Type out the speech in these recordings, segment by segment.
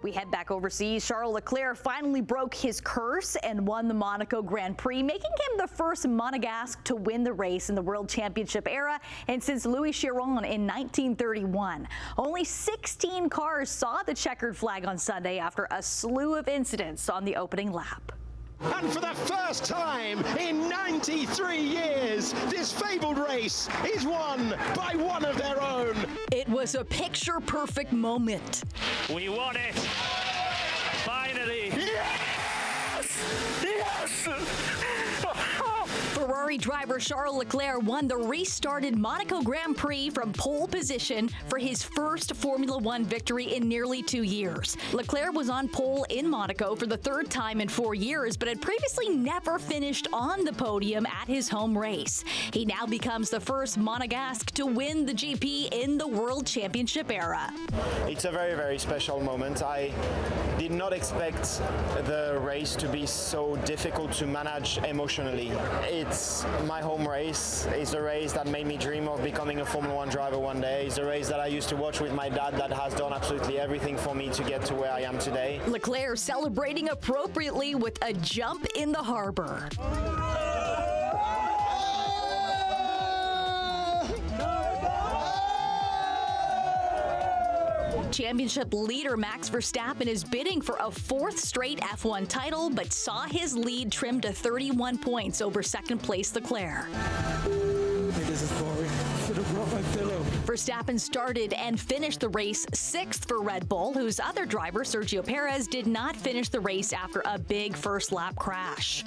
We head back overseas. Charles Leclerc finally broke his curse and won the Monaco Grand Prix, making him the first Monegasque to win the race in the World Championship era and since Louis Chiron in 1931. Only 16 cars saw the checkered flag on Sunday after a slew of incidents on the opening lap. And for the first time in 93 years, this fabled race is won by one of their own. It was a picture-perfect moment. We won it! Finally! Yes! Yes! Ferrari driver Charles Leclerc won the restarted Monaco Grand Prix from pole position for his first Formula One victory in nearly 2 years. Leclerc was on pole in Monaco for the third time in 4 years, but had previously never finished on the podium at his home race. He now becomes the first Monegasque to win the GP in the World Championship era. It's a very, very special moment. I did not expect the race to be so difficult to manage emotionally. It's my home race. It's a race that made me dream of becoming a Formula One driver one day. It's a race that I used to watch with my dad that has done absolutely everything for me to get to where I am today. Leclerc celebrating appropriately with a jump in the harbor. Championship leader Max Verstappen is bidding for a fourth straight F1 title, but saw his lead trimmed to 31 points over second-place Leclerc. This is boring. Should have brought my pillow. Verstappen started and finished the race sixth for Red Bull, whose other driver, Sergio Perez, did not finish the race after a big first-lap crash.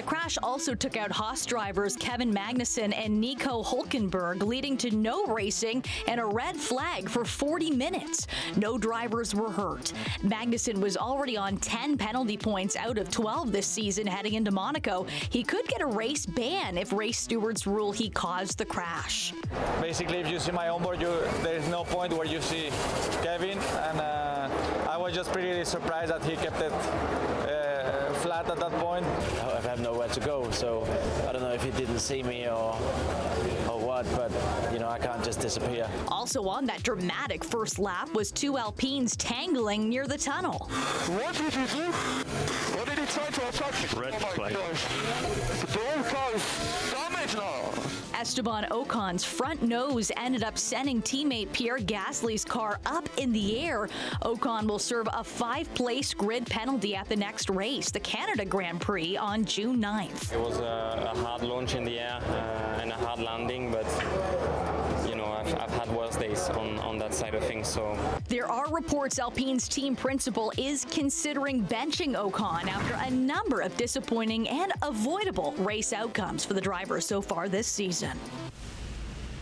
Crash also took out Haas drivers Kevin Magnussen and Nico Hülkenberg, leading to no racing and a red flag for 40 minutes. No drivers were hurt. Magnussen was already on 10 penalty points out of 12 this season heading into Monaco. He could get a race ban if race stewards rule he caused the crash. Basically, if you see my onboard, there's no point where you see Kevin, and I was just pretty surprised that he kept it flat at that point. I have nowhere to go, so I don't know if he didn't see me or what, but you know, I can't just disappear. Also on that dramatic first lap was two Alpines tangling near the tunnel. What did he do? What did he try to attack? Red flag. The whole car is damaged now. Esteban Ocon's front nose ended up sending teammate Pierre Gasly's car up in the air. Ocon will serve a 5-place grid penalty at the next race, the Canada Grand Prix, on June 9th. It was a hard launch in the air and a hard landing, but you know, I've had worse days on that side of things. So there are reports Alpine's team principal is considering benching Ocon after a number of disappointing and avoidable race outcomes for the driver so far this season.